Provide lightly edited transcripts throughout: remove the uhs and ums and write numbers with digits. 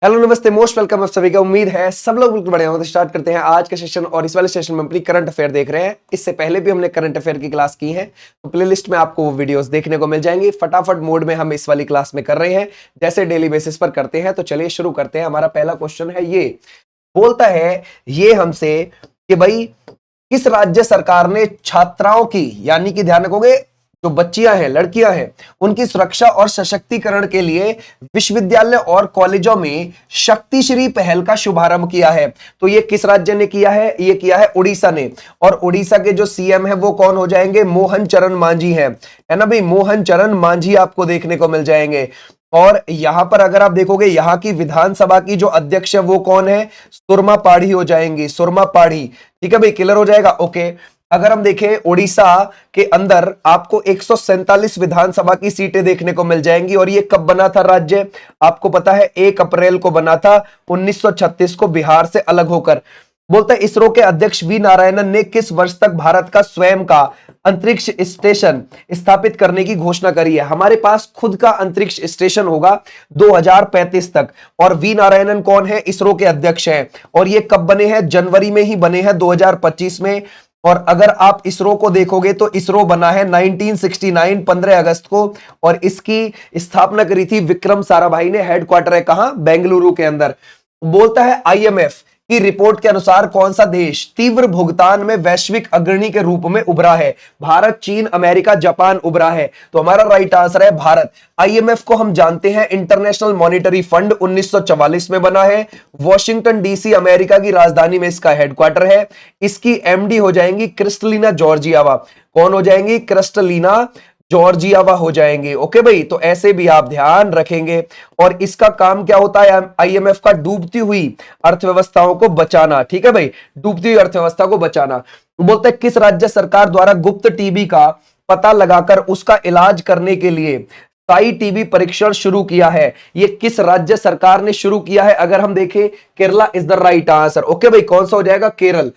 Hello नमस्ते most welcome आप सभी का। उम्मीद है सब लोग बिल्कुल बढ़िया होंगे। स्टार्ट करते हैं आज के सेशन और इस वाले सेशन में अपनी करंट अफेयर देख रहे हैं। इससे पहले भी हमने करंट अफेयर की क्लास की है, तो प्लेलिस्ट में आपको वो वीडियोस देखने को मिल जाएंगी। फटाफट मोड में हम इस वाली क्लास में कर रहे हैं जैसे डेली बेसिस पर करते हैं। तो चलिए शुरू करते हैं। हमारा पहला क्वेश्चन है, ये बोलता है ये हमसे कि भाई किस राज्य सरकार ने छात्राओं की, यानी कि ध्यान रखोगे जो बच्चियां हैं, लड़कियां हैं, उनकी सुरक्षा और सशक्तिकरण के लिए विश्वविद्यालय और कॉलेजों में शक्तिश्री पहल का शुभारंभ किया है। तो ये किस राज्य ने किया है? ये किया है उड़ीसा ने। और उड़ीसा के जो सीएम है वो कौन हो जाएंगे? मोहन चरण मांझी है ना भाई। मोहन चरण मांझी आपको देखने को मिल जाएंगे। और यहां पर अगर आप देखोगे, यहां की विधानसभा की जो अध्यक्ष है वो कौन है? सुरमा पाढ़ी हो जाएंगी, सुरमा पाढ़ी। ठीक है भाई, क्लियर हो जाएगा। ओके, अगर हम देखें उड़ीसा के अंदर आपको 147 विधानसभा की सीटें देखने को मिल जाएंगी। और ये कब बना था राज्य? आपको पता है 1 अप्रैल को बना था 1936 को, बिहार से अलग होकर। बोलता है इसरो के अध्यक्ष वी नारायणन ने किस वर्ष तक भारत का स्वयं का अंतरिक्ष स्टेशन स्थापित करने की घोषणा करी है? हमारे पास खुद का अंतरिक्ष स्टेशन होगा 2035 तक। और वी नारायणन कौन है? इसरो के अध्यक्ष हैं। और ये कब बने हैं? जनवरी में ही बने हैं, 2025 में। और अगर आप इसरो को देखोगे तो इसरो बना है 1969 15 अगस्त को। और इसकी स्थापना करी थी विक्रम साराभाई ने। हेडक्वार्टर है कहां? बेंगलुरु के अंदर। बोलता है आईएमएफ की रिपोर्ट के अनुसार कौन सा देश तीव्र भुगतान में वैश्विक अग्रणी के रूप में उभरा है? भारत, चीन, अमेरिका, जापान उभरा है। तो हमारा राइट आंसर है भारत। आईएमएफ को हम जानते हैं इंटरनेशनल मॉनिटरी फंड, 1944 में बना है। वॉशिंगटन डीसी अमेरिका की राजधानी में इसका हेडक्वार्टर है। इसकी एमडी हो जाएंगी क्रिस्टलिना जॉर्जियावा। कौन हो जाएंगी? क्रिस्टलिना जॉर्जियावा हो जाएंगे। ओके भाई, तो ऐसे भी आप ध्यान रखेंगे। और इसका काम क्या होता है आईएमएफ का? डूबती हुई अर्थव्यवस्थाओं को बचाना। ठीक है भाई, डूबती हुई अर्थव्यवस्था को बचाना। बोलते हैं किस राज्य सरकार द्वारा गुप्त टीबी का पता लगाकर उसका इलाज करने के लिए स्थायी टीबी परीक्षण शुरू किया है? ये किस राज्य सरकार ने शुरू किया है? अगर हम देखें, Kerala is the right answer. Okay भाई, कौन सा हो जाएगा? केरल।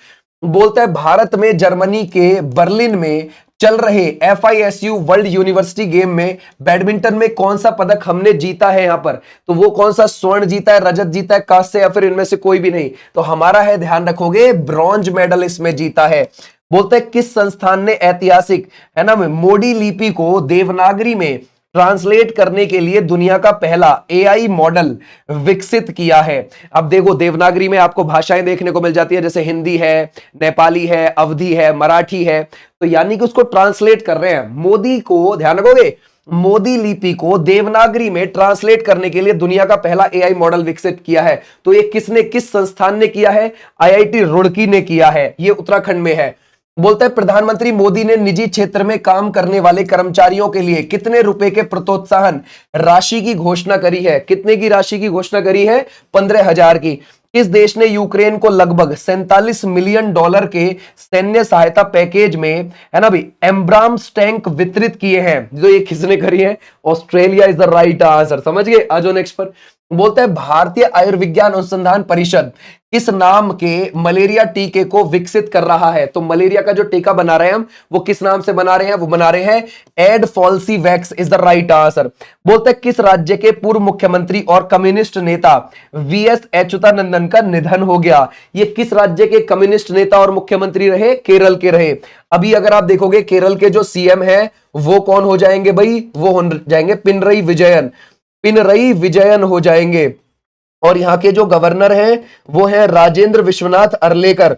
बोलता है भारत में जर्मनी के बर्लिन में चल रहे FISU वर्ल्ड यूनिवर्सिटी गेम में बैडमिंटन में कौन सा पदक हमने जीता है? यहां पर तो वो कौन सा? स्वर्ण जीता है, रजत जीता है, कांस्य, या फिर इनमें से कोई भी नहीं? तो हमारा है, ध्यान रखोगे, ब्रॉन्ज मेडल इसमें जीता है। बोलते हैं किस संस्थान ने ऐतिहासिक, है ना, मोडी लिपि को देवनागरी में ट्रांसलेट करने के लिए दुनिया का पहला AI मॉडल विकसित किया है? अब देखो, देवनागरी में आपको भाषाएं देखने को मिल जाती है, जैसे हिंदी है, नेपाली है, अवधी है, मराठी है। तो यानी कि उसको ट्रांसलेट कर रहे हैं। मोदी को, ध्यान रखोगे, मोदी लिपि को देवनागरी में ट्रांसलेट करने के लिए दुनिया का पहला AI मॉडल विकसित किया है। तो ये किसने, किस संस्थान ने किया है? IIT रुड़की ने किया है। ये उत्तराखंड में है। बोलता है प्रधानमंत्री मोदी ने निजी क्षेत्र में काम करने वाले कर्मचारियों के लिए कितने रुपए के प्रोत्साहन राशि की घोषणा करी है? कितने की राशि की घोषणा करी है? 15,000 की। किस देश ने यूक्रेन को लगभग $47 मिलियन के सैन्य सहायता पैकेज में, है ना भाई, एम्ब्राम्स टैंक वितरित किए हैं? जो ये किसने करी है? Australia is the right answer. समझ गए? आज नेक्स्ट पर बोलता है भारतीय आयुर्विज्ञान अनुसंधान परिषद किस नाम के मलेरिया टीके को विकसित कर रहा है? तो मलेरिया का जो टीका बना रहे हैं हम, वो किस नाम से बना रहे हैं? वो बना रहे हैं एडफॉल्सीवैक्स इज द राइट आंसर। बोलते हैं किस राज्य के पूर्व मुख्यमंत्री और कम्युनिस्ट नेता VS अच्युतानंदन का निधन हो गया? ये किस राज्य के कम्युनिस्ट नेता और मुख्यमंत्री रहे? केरल के रहे। अभी अगर आप देखोगे, केरल के जो सीएम है वो कौन हो जाएंगे भाई? वो हो जाएंगे पिनरई विजयन। पिनरई विजयन हो जाएंगे। और यहां के जो गवर्नर हैं वो है राजेंद्र विश्वनाथ अर्लेकर।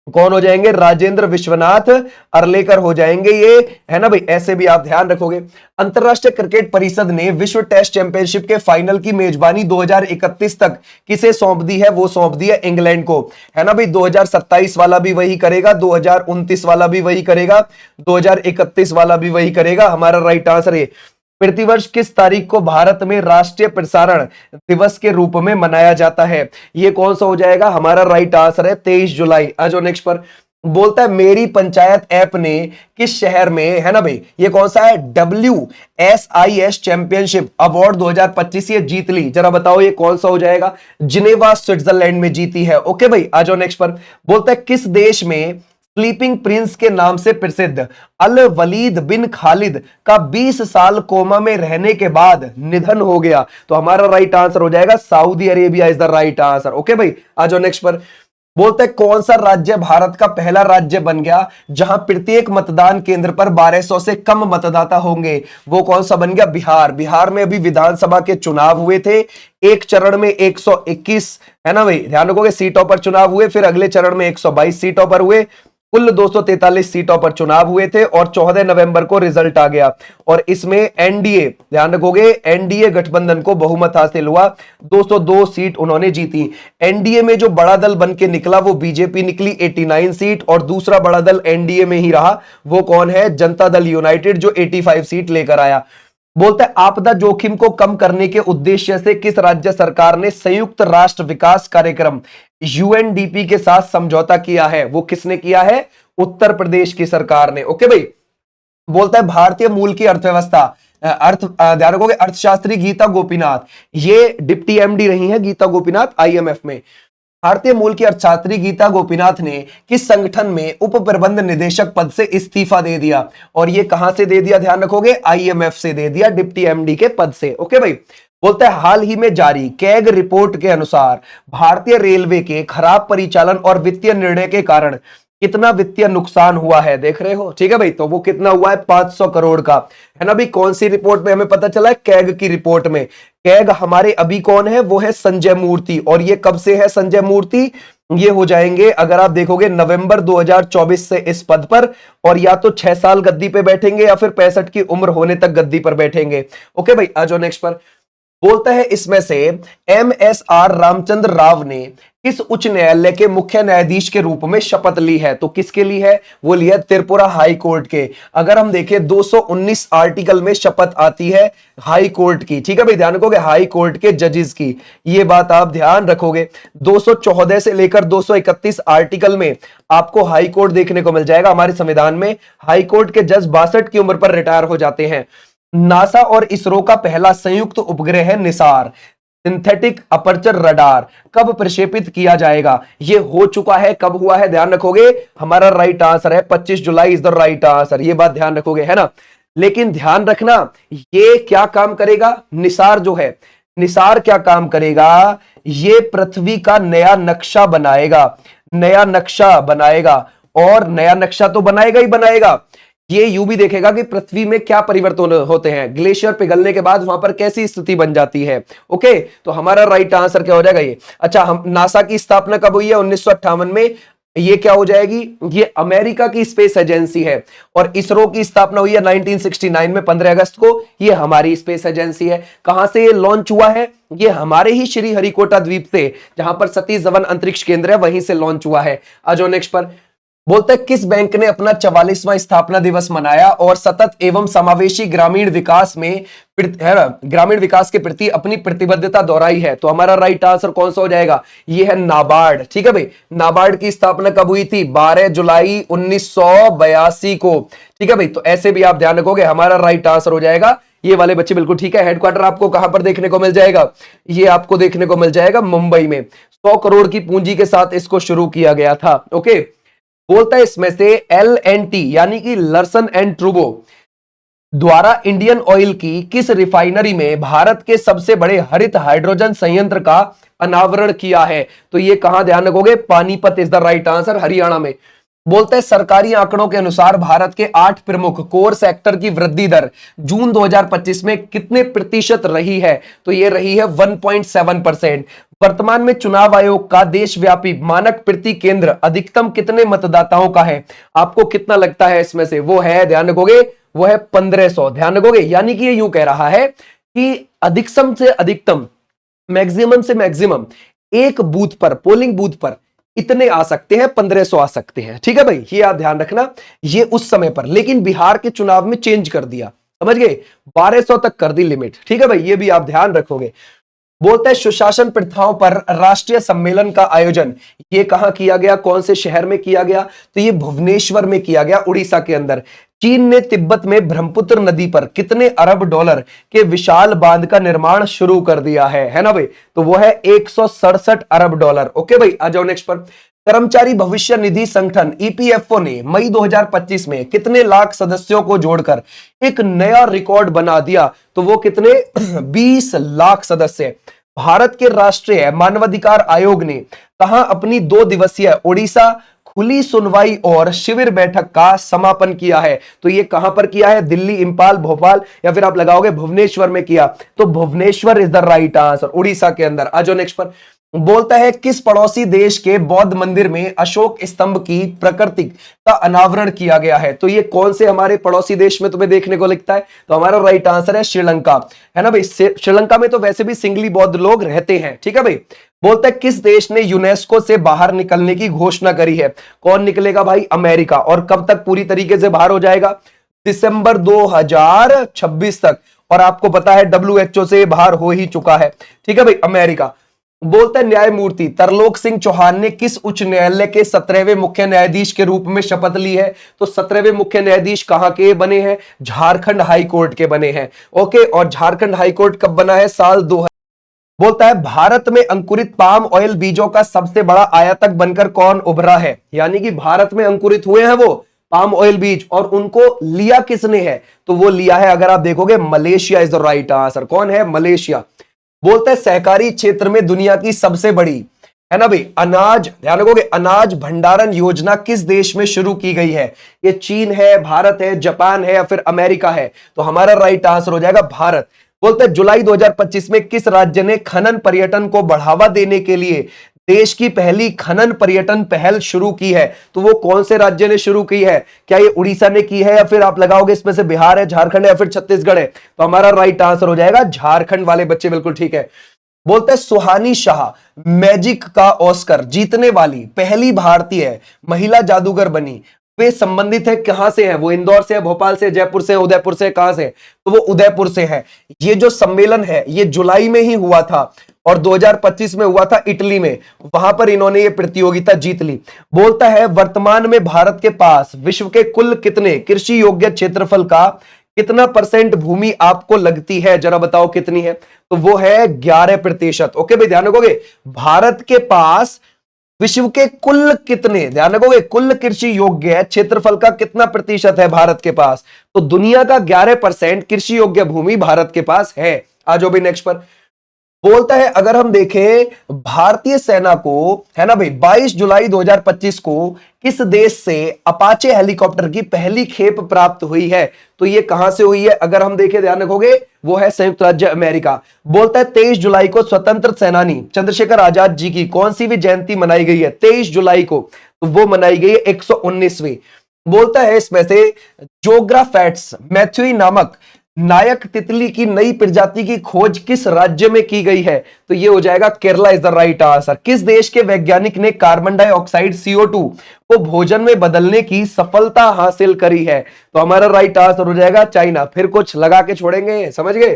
कौन हो जाएंगे? राजेंद्र विश्वनाथ अर्लेकर हो जाएंगे ये, है ना भाई। ऐसे भी आप ध्यान रखोगे। अंतरराष्ट्रीय क्रिकेट परिषद ने विश्व टेस्ट चैंपियनशिप के फाइनल की मेजबानी 2031 तक किसे सौंप दी है? वो सौंप दी है इंग्लैंड को, है ना भाई। 2027 वाला भी वही करेगा, 2029 वाला भी वही करेगा, 2031 वाला भी वही करेगा। हमारा राइट आंसर है। प्रतिवर्ष किस तारीख को भारत में राष्ट्रीय प्रसारण दिवस के रूप में मनाया जाता है? ये कौन सा हो जाएगा? हमारा राइट आंसर है 23 जुलाई। आज नेक्स्ट पर बोलता है मेरी पंचायत ऐप ने किस शहर में, है ना भाई, ये कौन सा है? WSIS चैंपियनशिप अवार्ड 2025 ये जीत ली। जरा बताओ ये कौन सा हो जाएगा? जिनेवा, स्विट्जरलैंड में जीती है। ओके भाई, आ जाओ नेक्स्ट पर। बोलता है किस देश में स्लीपिंग प्रिंस के नाम से प्रसिद्ध अल वलीद बिन खालिद का 20 साल कोमा में रहने के बाद निधन हो गया। तो हमारा राइट आंसर हो जाएगा Saudi Arabia is the right answer. Okay भाई, आ जाओ नेक्स्ट पर। बोलते हैं कौन सा राज्य भारत का पहला राज्य बन गया जहां प्रत्येक मतदान केंद्र पर 1200 से कम मतदाता होंगे? वो कौन सा बन गया? बिहार। बिहार में अभी विधानसभा के चुनाव हुए थे, एक चरण में 121, है ना भाई, ध्यान रखोगे, सीटों पर चुनाव हुए, फिर अगले चरण में 122 सीटों पर हुए, कुल 243 सीटों पर चुनाव हुए थे और 14 नवंबर को रिजल्ट आ गया। और इसमें एनडीए, ध्यान रखोगे, एनडीए गठबंधन को बहुमत हासिल हुआ, 202 सीट उन्होंने जीती। एनडीए में जो बड़ा दल बन के निकला वो बीजेपी निकली, 89 सीट, और दूसरा बड़ा दल एनडीए में ही रहा, वो कौन है? जनता दल यूनाइटेड, जो 85 सीट लेकर आया। बोलते हैं आपदा जोखिम को कम करने के उद्देश्य से किस राज्य सरकार ने संयुक्त राष्ट्र विकास कार्यक्रम यूएनडीपी के साथ समझौता किया है? वो किसने किया है? उत्तर प्रदेश की सरकार ने। ओके भाई। बोलता है भारतीय मूल की अर्थव्यवस्था, ध्यान रखोगे, अर्थशास्त्री गीता गोपीनाथ, ये डिप्टी एमडी रही हैं गीता गोपीनाथ आईएमएफ में। भारतीय मूल की अर्थशास्त्री गीता गोपीनाथ ने किस संगठन में उप प्रबंध निदेशक पद से इस्तीफा दे दिया? और ये कहां से दे दिया? ध्यान रखोगे, आईएमएफ से दे दिया, डिप्टी एमडी के पद से। ओके भाई। बोलते हैं हाल ही में जारी कैग रिपोर्ट के अनुसार भारतीय रेलवे के खराब परिचालन और वित्तीय निर्णय के कारण कितना वित्तीय नुकसान हुआ है? देख रहे हो, ठीक है भाई। तो वो कितना हुआ है? 500 करोड़ का, है ना भाई। कौन सी रिपोर्ट में हमें पता चला है? कैग की रिपोर्ट में। कैग हमारे अभी कौन है? वो है संजय मूर्ति। और ये कब से है संजय मूर्ति? ये हो जाएंगे, अगर आप देखोगे, नवंबर 2024 से इस पद पर, और या तो 6 साल गद्दी पे बैठेंगे या फिर 65 की उम्र होने तक गद्दी पर बैठेंगे। ओके भाई, आ जाओ नेक्स्ट पर। बोलता है इसमें से एमएसआर रामचंद्र राव ने किस उच्च न्यायालय के मुख्य न्यायाधीश के रूप में शपथ ली है? तो किसके ली है? वो लिया त्रिपुरा हाई कोर्ट के। अगर हम देखें 219 आर्टिकल में शपथ आती है हाई कोर्ट की, ठीक है भाई, ध्यान रखोगे, हाई कोर्ट के जजेस की, ये बात आप ध्यान रखोगे। 214 से लेकर 231 आर्टिकल में आपको हाई कोर्ट देखने को मिल जाएगा। हमारे संविधान में हाई कोर्ट के जज 62 की उम्र पर रिटायर हो जाते हैं। नासा और इसरो का पहला संयुक्त उपग्रह है निसार, सिंथेटिक अपर्चर रडार, कब प्रक्षेपित किया जाएगा? ये हो चुका है, कब हुआ है? ध्यान रखोगे, हमारा राइट आंसर है 25 जुलाई इज द राइट आंसर। ये बात ध्यान रखोगे, है ना। लेकिन ध्यान रखना, ये क्या काम करेगा? निसार जो है, निसार क्या काम करेगा? ये पृथ्वी का नया नक्शा बनाएगा, नया नक्शा बनाएगा। और नया नक्शा तो बनाएगा ही बनाएगा, ये यूं भी देखेगा कि पृथ्वी में क्या परिवर्तन होते हैं, ग्लेशियर पिघलने के बाद वहां पर कैसी स्थिति बन जाती है। ओके, तो हमारा राइट आंसर क्या हो जाएगा? ये। अच्छा, हम नासा की स्थापना कब हुई है? 1958 में। ये क्या हो जाएगी? ये अमेरिका की स्पेस एजेंसी है। और इसरो की स्थापना हुई है 1969 में 15 अगस्त को। ये हमारी स्पेस एजेंसी है। कहां से ये लॉन्च हुआ है? ये हमारे ही श्री हरिकोटा द्वीप से, जहां पर सतीश धवन अंतरिक्ष केंद्र है, वहीं से लॉन्च हुआ है। आ जाओ नेक्स्ट पर। बोलते हैं किस बैंक ने अपना 44वां स्थापना दिवस मनाया और सतत एवं समावेशी ग्रामीण विकास के प्रति अपनी प्रतिबद्धता दोहराई है? तो हमारा राइट आंसर कौन सा हो जाएगा? ये है नाबार्ड। ठीक है भाई, नाबार्ड की स्थापना कब हुई थी? 12 जुलाई 1982 को। ठीक है भाई, तो ऐसे भी आप ध्यान रखोगे, हमारा राइट आंसर हो जाएगा ये वाले बच्चे, बिल्कुल ठीक है। हेडक्वार्टर आपको कहां पर देखने को मिल जाएगा? ये आपको देखने को मिल जाएगा मुंबई में। 100 करोड़ की पूंजी के साथ इसको शुरू किया गया था। ओके, बोलता है इसमें से LNT यानी कि लर्सन एंड ट्रूबो द्वारा इंडियन ऑयल की किस रिफाइनरी में भारत के सबसे बड़े हरित हाइड्रोजन संयंत्र का अनावरण किया है? तो ये कहां? ध्यान रखोगे, Panipat is the right answer, Haryana में। बोलते हैं सरकारी आंकड़ों के अनुसार भारत के 8 प्रमुख कोर सेक्टर की वृद्धि दर जून 2025 में कितने प्रतिशत रही है? तो ये रही है 1.7%। वर्तमान में चुनाव आयोग का देशव्यापी मानक प्रति केंद्र अधिकतम कितने मतदाताओं का है? आपको कितना लगता है इसमें से? वो है, ध्यान रखोगे, वो है 1500। ध्यान रखोगे, यानी कि ये यूं कह रहा है कि अधिकतम से अधिकतम, मैक्सिमम से मैक्सिमम एक बूथ पर, पोलिंग बूथ पर इतने आ सकते हैं, 1500 आ सकते हैं। ठीक है भाई, ये आप ध्यान रखना, ये उस समय पर। लेकिन बिहार के चुनाव में चेंज कर दिया, समझ गए, 1200 तक कर दी लिमिट। ठीक है भाई, ये भी आप ध्यान रखोगे। बोलते हैं सुशासन प्रथाओं पर राष्ट्रीय सम्मेलन का आयोजन ये कहां किया गया? कौन से शहर में किया गया? तो ये भुवनेश्वर में किया गया, उड़ीसा के अंदर। चीन ने तिब्बत में ब्रह्मपुत्र नदी पर कितने अरब डॉलर के विशाल बांध का निर्माण शुरू कर दिया है ना भाई? तो वो है 167 अरब डॉलर। ओके भाई, आ जाओ नेक्स्ट पर। कर्मचारी भविष्य निधि संगठन ईपीएफओ ने मई 2025 में कितने लाख सदस्यों को जोड़कर एक नया रिकॉर्ड बना दिया? तो वो कितने 20 लाख सदस्य। भारत के राष्ट्रीय मानवाधिकार आयोग ने कहां अपनी 2 दिवसीय ओडिशा खुली सुनवाई और शिविर बैठक का समापन किया है? तो ये कहां पर किया है? दिल्ली, इंपाल, भोपाल या फिर आप लगाओगे भुवनेश्वर में किया। तो Bhubaneswar is the right answer, Odisha के अंदर। आ जाओ नेक्स्ट पर। बोलता है किस पड़ोसी देश के बौद्ध मंदिर में अशोक स्तंभ की प्रकृति का अनावरण किया गया है? तो ये कौन से हमारे पड़ोसी देश में तुम्हें देखने को लिखता है? तो हमारा राइट आंसर है श्रीलंका, है ना भाई। श्रीलंका में तो वैसे भी सिंगली बौद्ध लोग रहते हैं, ठीक है भाई। बोलता है किस देश ने यूनेस्को से बाहर निकलने की घोषणा करी है? कौन निकलेगा भाई? अमेरिका। और कब तक पूरी तरीके से बाहर हो जाएगा? दिसंबर 2026 तक। और आपको पता है डब्ल्यूएचओ से बाहर हो ही चुका है, ठीक है भाई, अमेरिका। बोलता है न्यायमूर्ति तरलोक सिंह चौहान ने किस उच्च न्यायालय के 17वें मुख्य न्यायाधीश के रूप में शपथ ली है? तो 17वें मुख्य न्यायाधीश कहां के बने हैं? झारखंड हाई कोर्ट के बने हैं। ओके, और झारखंड हाई कोर्ट कब बना है? साल 2000। बोलता है भारत में अंकुरित पाम ऑयल बीजों का सबसे बड़ा आयातक बनकर कौन उभरा है? यानी कि भारत में अंकुरित हुए हैं वो पाम ऑयल बीज, और उनको लिया किसने है? तो वो लिया है, अगर आप देखोगे, Malaysia is the right answer. कौन है? मलेशिया। बोलता है सहकारी क्षेत्र में दुनिया की सबसे बड़ी, है ना भाई, अनाज, ध्यान रखोगे, अनाज भंडारण योजना किस देश में शुरू की गई है? ये चीन है, भारत है, जापान है या फिर अमेरिका है? तो हमारा राइट आंसर हो जाएगा भारत। बोलते हैं जुलाई 2025 में किस राज्य ने खनन पर्यटन को बढ़ावा देने के लिए देश की पहली खनन पर्यटन पहल शुरू की है? तो वो कौन से राज्य ने शुरू की है? क्या ये उड़ीसा ने की है या फिर आप लगाओगे इसमें से बिहार है, झारखंड है या फिर छत्तीसगढ़ है? तो हमारा राइट आंसर हो जाएगा झारखंड वाले बच्चे, बिल्कुल ठीक है। बोलते हैं सुहानी शाह मैजिक का ऑस्कर जीतने वाली पहली भारतीय महिला जादूगर बनी। वे संबंधित है कहां से है? वो इंदौर से है, भोपाल से, जयपुर से, उदयपुर से, कहां से? तो वो उदयपुर से है। ये जो सम्मेलन है ये जुलाई में ही हुआ था और 2025 में हुआ था इटली में, वहां पर इन्होंने ये प्रतियोगिता जीत ली। बोलता है वर्तमान में भारत के पास विश्व के कुल कितने कृषि योग्य क्षेत्रफल का कितना % भूमि आपको लगती है? जरा बताओ कितनी है? तो वो है 11%। ओके भाई, ध्यान रखोगे, भारत के पास विश्व के कुल कितने, ध्यान रखोगे, कुल कृषि योग्य क्षेत्रफल का कितना प्रतिशत है भारत के पास? तो दुनिया का 11% कृषि योग्य भूमि भारत के पास है। आ जाओ भाई नेक्स्ट पर। बोलता है अगर हम देखें भारतीय सेना को, है ना भाई, 22 जुलाई 2025 को किस देश से अपाचे हेलीकॉप्टर की पहली खेप प्राप्त हुई है? तो ये कहां से हुई है? अगर हम देखें, ध्यान रखोगे, वो है संयुक्त राज्य अमेरिका। बोलता है 23 जुलाई को स्वतंत्र सेनानी चंद्रशेखर आजाद जी की कौन सी भी जयंती मनाई गई है? 23 जुलाई को, तो वो मनाई गई है 119वीं। बोलता है इसमें से जोग्राफैट्स मैथ्यूई नामक नायक तितली की नई प्रजाति की खोज किस राज्य में की गई है? तो ये हो जाएगा Kerala is the right answer. किस देश के वैज्ञानिक ने कार्बन डाइऑक्साइड CO2 को भोजन में बदलने की सफलता हासिल करी है? तो हमारा राइट आंसर हो जाएगा चाइना। फिर कुछ लगा के छोड़ेंगे, समझ गए?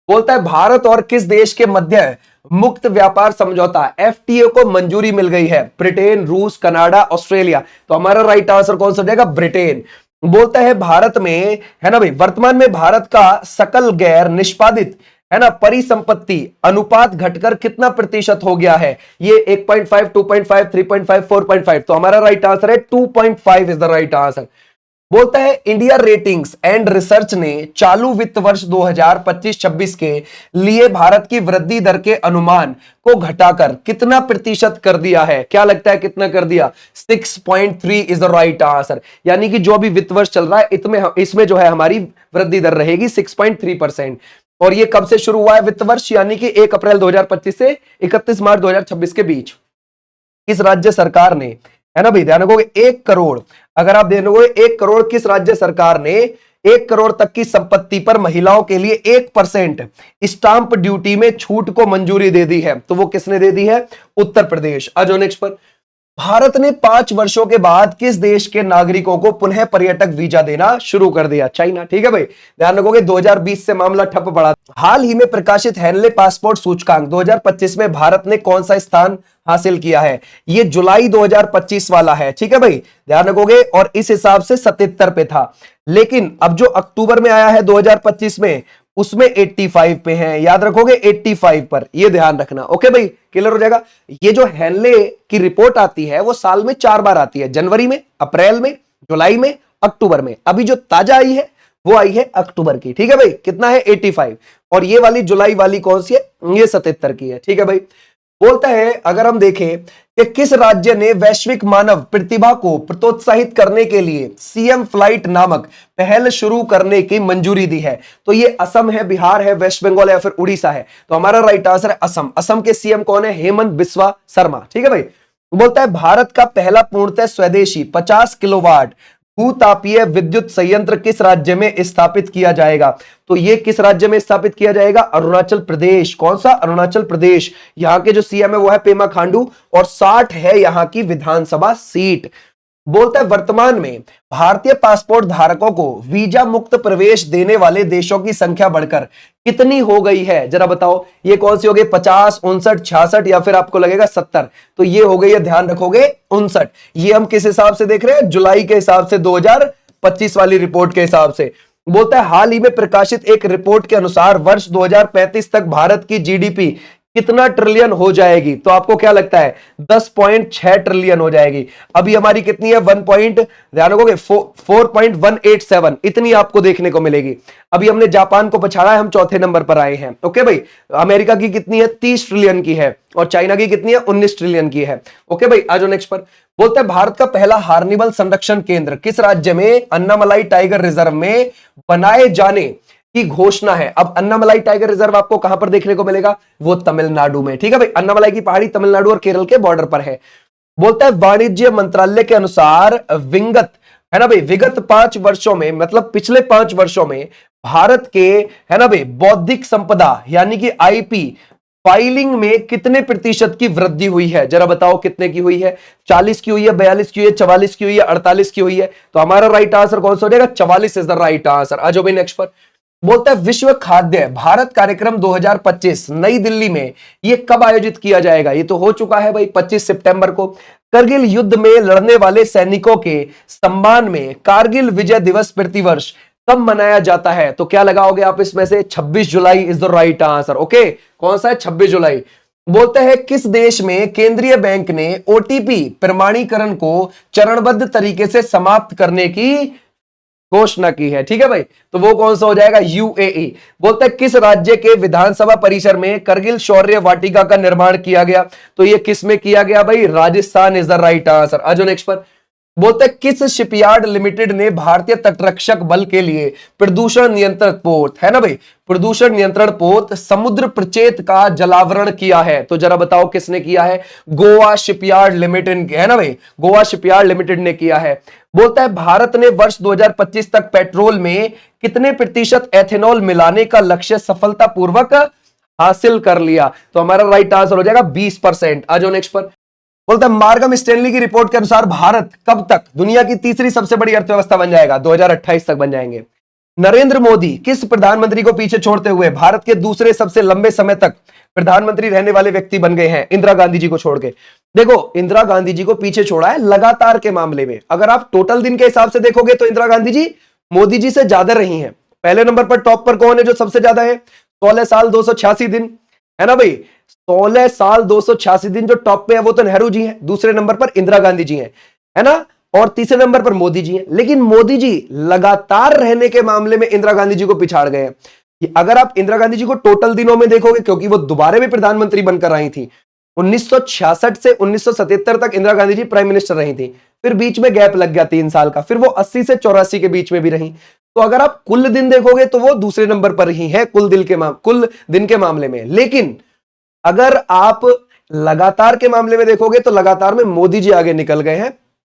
बोलता है भारत और किस देश के मध्य मुक्त व्यापार समझौता FTA को मंजूरी मिल गई है? ब्रिटेन, रूस, कनाडा, ऑस्ट्रेलिया। तो हमारा राइट आंसर कौन सा हो जाएगा? ब्रिटेन। बोलता है भारत में, है ना भाई, वर्तमान में भारत का सकल गैर निष्पादित, है ना, परिसंपत्ति अनुपात घटकर कितना प्रतिशत हो गया है? ये 1.5, 2.5, 3.5, 4.5। तो हमारा राइट आंसर है 2.5 इज द राइट आंसर। बोलता है इंडिया रेटिंग्स एंड रिसर्च ने चालू वित्त वर्ष 2025-26 के लिए भारत की वृद्धि दर के अनुमान को घटाकर कितना प्रतिशत कर दिया है? क्या लगता है कितना कर दिया? 6.3 इज द राइट आंसर। यानी कि जो अभी वित्त वर्ष चल रहा है इसमें जो है हमारी वृद्धि दर रहेगी 6.3%। और ये कब से शुरू हुआ है वित्त वर्ष? यानी कि 1 अप्रैल 2025 से 31 मार्च 2026 के बीच। किस राज्य सरकार ने, है ना भाई, ध्यान रखोगे, 1 करोड़, अगर आप देखोगे 1 करोड़ किस राज्य सरकार ने 1 करोड़ तक की संपत्ति पर महिलाओं के लिए 1% स्टांप ड्यूटी में छूट को मंजूरी दे दी है? तो वो किसने दे दी है? उत्तर प्रदेश। आ जाओ नेक्स्ट पर। भारत ने 5 वर्षों के बाद किस देश के नागरिकों को पुनः पर्यटक वीजा देना शुरू कर दिया? चाइना। ठीक है भाई, ध्यान रखोगे 2020 से मामला ठप पड़ा। हाल ही में प्रकाशित हेनले पासपोर्ट सूचकांक 2025 में भारत ने कौन सा स्थान हासिल किया है? ये जुलाई 2025 वाला है, ठीक है भाई, ध्यान रखोगे, और इस हिसाब से 77 पे था। लेकिन अब जो अक्टूबर में आया है 2025 में, उसमें 85 पे हैं, याद रखोगे 85 पर, ये ध्यान रखना। ओके भाई, क्लियर हो जाएगा। ये जो हेनले की रिपोर्ट आती है वो साल में 4 बार आती है, जनवरी में, अप्रैल में, जुलाई में, अक्टूबर में। अभी जो ताजा आई है वो आई है अक्टूबर की, ठीक है भाई। कितना है 85, और ये वाली जुलाई वाली कौन सी है, ये 77 की है, ठीक है भाई। बोलता है अगर हम देखें कि किस राज्य ने वैश्विक मानव प्रतिभा को प्रोत्साहित करने के लिए सीएम फ्लाइट नामक पहल शुरू करने की मंजूरी दी है, तो ये असम है, बिहार है, वेस्ट बंगाल या फिर उड़ीसा है। तो हमारा राइट आंसर है असम। असम के सीएम कौन है, हेमंत बिस्वा शर्मा, ठीक है भाई। बोलता है भारत का पहला पूर्णतः स्वदेशी 50 किलोवाट भूतापीय विद्युत संयंत्र किस राज्य में स्थापित किया जाएगा, तो ये किस राज्य में स्थापित किया जाएगा, अरुणाचल प्रदेश। कौन सा, अरुणाचल प्रदेश। यहां के जो सीएम है वो है पेमा खांडू, और 60 है यहां की विधानसभा सीट। बोलता है वर्तमान में भारतीय पासपोर्ट धारकों को वीजा मुक्त प्रवेश देने वाले देशों की संख्या बढ़कर कितनी हो गई है, जरा बताओ। ये कौन सी हो गई, 50, 59, 66 या फिर आपको लगेगा 70। तो ये हो गई है, ध्यान रखोगे 59। ये हम किस हिसाब से देख रहे हैं, जुलाई के हिसाब से, 2025 वाली रिपोर्ट के हिसाब से। बोलता है हाल ही में प्रकाशित एक रिपोर्ट के अनुसार वर्ष 2035 तक भारत की जीडीपी कितना ट्रिलियन हो जाएगी, तो आपको क्या लगता है 10.6 ट्रिलियन हो जाएगी। अभी हमारी कितनी है, 1 ध्यान रखोगे 4.187, इतनी आपको देखने को मिलेगी। अभी हमने जापान को पछाड़ा है, हम चौथे नंबर पर आए हैं। ओके भाई, अमेरिका की कितनी है, 30 ट्रिलियन की है, और चाइना की कितनी है, 19 ट्रिलियन की है। ओके भाई, आ जाओ नेक्स्ट पर। बोलते हैं भारत का पहला हार्निवल संरक्षण केंद्र किस राज्य में अन्नामलाई टाइगर रिजर्व में बनाए जाने की घोषणा है। अब अन्नामलाई टाइगर रिजर्व आपको कहां पर देखने को मिलेगा, वो तमिलनाडु में, ठीक है भाई। अन्नामलाई की पहाड़ी तमिलनाडु और केरल के बॉर्डर पर है। बोलता है वाणिज्य मंत्रालय के अनुसार विगत, है ना भाई, विगत 5 वर्षों में, मतलब पिछले 5 वर्षों में भारत के, है ना भाई, बौद्धिक संपदा यानी कि आईपी फाइलिंग में कितने प्रतिशत की वृद्धि हुई है, जरा बताओ कितने की हुई है। 40 की हुई है, 42 की हुई है, 44 की हुई है, 48 की हुई है। तो हमारा राइट आंसर कौन सा हो जाएगा, 44 इज द राइट आंसर। आ जाओ भाई नेक्स्ट पर। बोलता है विश्व खाद्य भारत कार्यक्रम 2025 नई दिल्ली में ये कब आयोजित किया जाएगा, ये तो हो चुका है भाई, 25 सितंबर को। करगिल युद्ध में लड़ने वाले सैनिकों के सम्मान में कारगिल विजय दिवस प्रतिवर्ष कब मनाया जाता है, तो क्या लगाओगे आप इसमें से, 26 जुलाई is the right answer. Okay, कौन सा है, 26 जुलाई। बोलते हैं किस देश में केंद्रीय बैंक ने ओटीपी प्रमाणीकरण को चरणबद्ध तरीके से समाप्त करने की घोषणा की है, ठीक है भाई। तो वो कौन सा हो जाएगा, यूएई। बोलता है किस राज्य के विधानसभा परिसर में करगिल शौर्य वाटिका का निर्माण किया गया, तो ये किस में किया गया भाई, Rajasthan is the right answer. आ जाओ नेक्स्ट पर। बोलते हैं किस शिपयार्ड लिमिटेड ने भारतीय तटरक्षक बल के लिए प्रदूषण नियंत्रण पोत, है ना भाई, प्रदूषण नियंत्रण पोत समुद्र प्रचेत का जलावरण किया है, तो जरा बताओ किसने किया है, गोवा शिपयार्ड लिमिटेड, है ना भाई, गोवा शिपयार्ड लिमिटेड ने किया है। बोलता है भारत ने वर्ष 2025 तक पेट्रोल में कितने प्रतिशत एथेनॉल मिलाने का लक्ष्य सफलतापूर्वक हासिल कर लिया, तो हमारा राइट आंसर हो जाएगा 20%। आ जाओ नेक्स्ट पर। बोलता है मार्गम स्टैनली की रिपोर्ट के अनुसार भारत कब तक दुनिया की तीसरी सबसे बड़ी अर्थव्यवस्था बन जाएगा, 2028 तक बन जाएंगे। नरेंद्र मोदी किस प्रधानमंत्री को पीछे छोड़ते हुए भारत के दूसरे सबसे लंबे समय तक प्रधानमंत्री रहने वाले व्यक्ति बन गए हैं, इंदिरा गांधी जी को छोड़ के। देखो, इंदिरा गांधी जी को पीछे छोड़ा है लगातार के मामले में। अगर आप टोटल दिन के हिसाब से देखोगे तो इंदिरा गांधी जी मोदी जी से ज्यादा रही हैं। पहले नंबर पर टॉप पर कौन है जो सबसे ज्यादा है, 16 साल 286 दिन, है ना भाई, 16 साल 286 दिन जो टॉप पे है वो तो नेहरू जी हैं। दूसरे नंबर पर इंदिरा गांधी जी हैं, है ना, और तीसरे नंबर पर मोदी जी हैं। लेकिन मोदी जी लगातार रहने के मामले में इंदिरा गांधी जी को पिछाड़ गए हैं। अगर आप इंदिरा गांधी जी को टोटल दिनों में देखोगे, क्योंकि वो दोबारा भी प्रधानमंत्री बनकर आई थी, 1966 से 1977 तक इंदिरा गांधी जी प्राइम मिनिस्टर रही थी, फिर बीच में गैप लग गया 3 साल का, फिर वो 80 से 84 के बीच में भी रही। तो अगर आप कुल दिन देखोगे तो वो दूसरे नंबर पर ही है कुल दिन के मामले में। लेकिन अगर आप लगातार के मामले में देखोगे तो लगातार में मोदी जी आगे निकल गए हैं,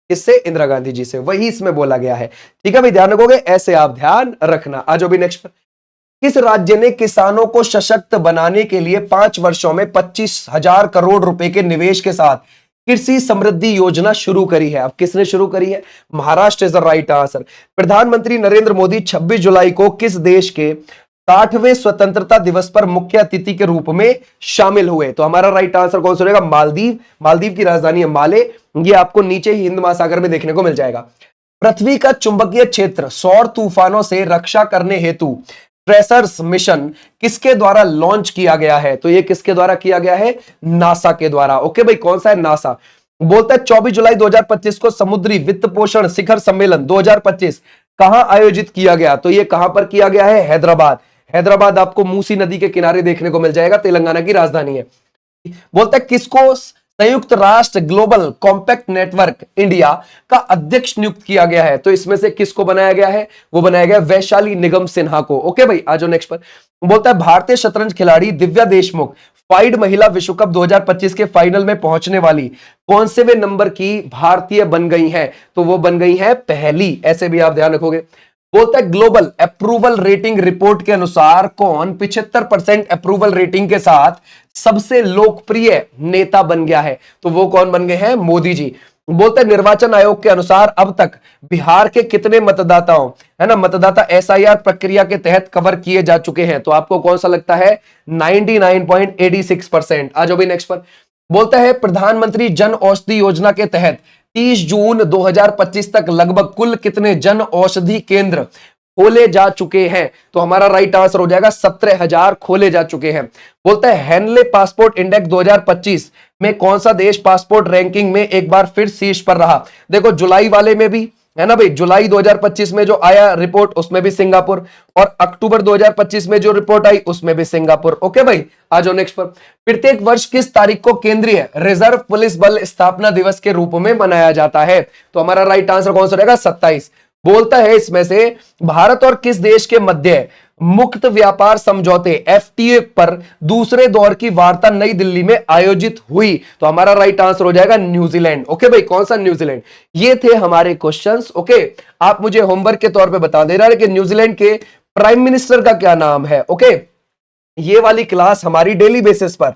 इससे इंदिरा गांधी जी से, वही इसमें बोला गया है, ठीक है भाई, ध्यान रखोगे, ऐसे आप ध्यान रखना। आ जाओ भी नेक्स्ट पर। किस राज्य ने किसानों को सशक्त बनाने के लिए 5 वर्षों में 25,000 करोड़ रुपए के निवेश के साथ कृषि समृद्धि योजना शुरू करी है? अब किसने शुरू करी है, Maharashtra is the right answer. प्रधानमंत्री नरेंद्र मोदी 26 जुलाई को किस देश के 60वें स्वतंत्रता दिवस पर मुख्य अतिथि के रूप में शामिल हुए? तो हमारा राइट आंसर कौन सा रहेगा, मालदीव। मालदीव की राजधानी है माले, ये आपको नीचे ही हिंद महासागर में देखने को मिल जाएगा। पृथ्वी का चुंबकीय क्षेत्र सौर तूफानों से रक्षा करने हेतु ट्रेसर्स मिशन किसके द्वारा लॉन्च किया गया है? तो ये किसके द्वारा किया गया है? नासा के द्वारा। ओके भाई, कौन सा है? नासा। बोलता है 24 जुलाई 2025 को समुद्री वित्त पोषण शिखर सम्मेलन 2025 कहां आयोजित किया गया? तो ये कहां पर किया गया है? हैदराबाद। हैदराबाद आपको मूसी नदी के किनारे देखने को मिल जाएगा, तेलंगाना की राजधानी है। बोलता है किसको संयुक्त राष्ट्र ग्लोबल कॉम्पैक्ट नेटवर्क इंडिया का अध्यक्ष नियुक्त किया गया है? तो इसमें से किसको बनाया गया है? वो बनाया गया वैशाली निगम सिन्हा को। ओके भाई, आ जाओ नेक्स्ट पर। बोलता है भारतीय शतरंज खिलाड़ी दिव्या देशमुख फाइड महिला विश्व कप 2025 के फाइनल में पहुंचने वाली कौन से वे नंबर की भारतीय बन गई हैं? तो वो बन गई है पहली। ऐसे भी आप ध्यान रखोगे। बोलता है ग्लोबल अप्रूवल रेटिंग रिपोर्ट के अनुसार कौन 75% अप्रूवल रेटिंग के साथ सबसे लोकप्रिय नेता बन गया है? तो वो कौन बन गए हैं? मोदी जी। बोलते हैं निर्वाचन आयोग के अनुसार अब तक बिहार के कितने मतदाताओं, है ना, मतदाता एसआईआर प्रक्रिया के तहत कवर किए जा चुके हैं? तो आपको कौन सा लगता है? 99.86%। आ जाओ भी नेक्स्ट पर। बोलता है प्रधानमंत्री जन औषधि योजना के तहत 30 जून 2025 तक लगभग कुल कितने जन औषधि केंद्र खोले जा चुके हैं? तो हमारा राइट आंसर हो जाएगा 17,000 खोले जा चुके हैं। बोलता है हेनले पासपोर्ट इंडेक्स 2025 में कौन सा देश पासपोर्ट रैंकिंग में एक बार फिर शीर्ष पर रहा? देखो जुलाई वाले में भी है ना भाई, जुलाई 2025 में जो आया रिपोर्ट उसमें भी सिंगापुर, और अक्टूबर 2025 में जो रिपोर्ट आई उसमें भी सिंगापुर। ओके भाई, आ जाओ नेक्स्ट पर। प्रत्येक वर्ष किस तारीख को केंद्रीय रिजर्व पुलिस बल स्थापना दिवस के रूप में मनाया जाता है? तो हमारा राइट आंसर कौन सा रहेगा? 27। बोलता है इसमें से भारत और किस देश के मध्य मुक्त व्यापार समझौते एफटीए पर दूसरे दौर की वार्ता नई दिल्ली में आयोजित हुई? तो हमारा राइट आंसर हो जाएगा न्यूजीलैंड। ओके भाई, कौन सा? न्यूजीलैंड। ये थे हमारे क्वेश्चंस। ओके, आप मुझे होमवर्क के तौर पे बता दे रहा है कि न्यूजीलैंड के प्राइम मिनिस्टर का क्या नाम है। ओके, ये वाली क्लास हमारी डेली बेसिस पर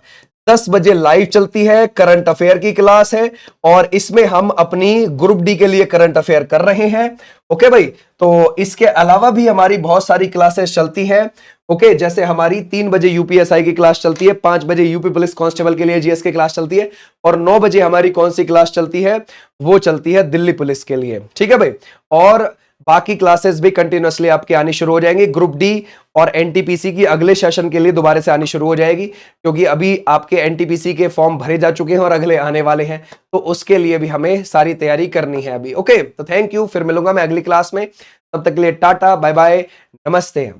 10 बजे लाइव चलती है, करंट अफेयर की क्लास है, और इसमें हम अपनी ग्रुप डी के लिए करंट अफेयर कर रहे हैं। ओके भाई, तो इसके अलावा भी हमारी बहुत सारी क्लासेस चलती हैं। ओके, जैसे हमारी 3 बजे यूपीएसआई की क्लास चलती है, 5 बजे यूपी पुलिस कांस्टेबल के लिए जीएस की क्लास चलती है, और 9 बजे हमारी कौन सी क्लास चलती है? वो चलती है दिल्ली पुलिस के लिए। ठीक है भाई, और बाकी क्लासेस भी कंटिन्यूअसली आपकी आनी शुरू हो जाएंगी। ग्रुप डी और एनटीपीसी की अगले सेशन के लिए दोबारा से आनी शुरू हो जाएगी, क्योंकि अभी आपके एनटीपीसी के फॉर्म भरे जा चुके हैं और अगले आने वाले हैं, तो उसके लिए भी हमें सारी तैयारी करनी है अभी। ओके, तो थैंक यू, फिर मिलूंगा मैं अगली क्लास में। तब तक के लिए टाटा, बाय बाय, नमस्ते।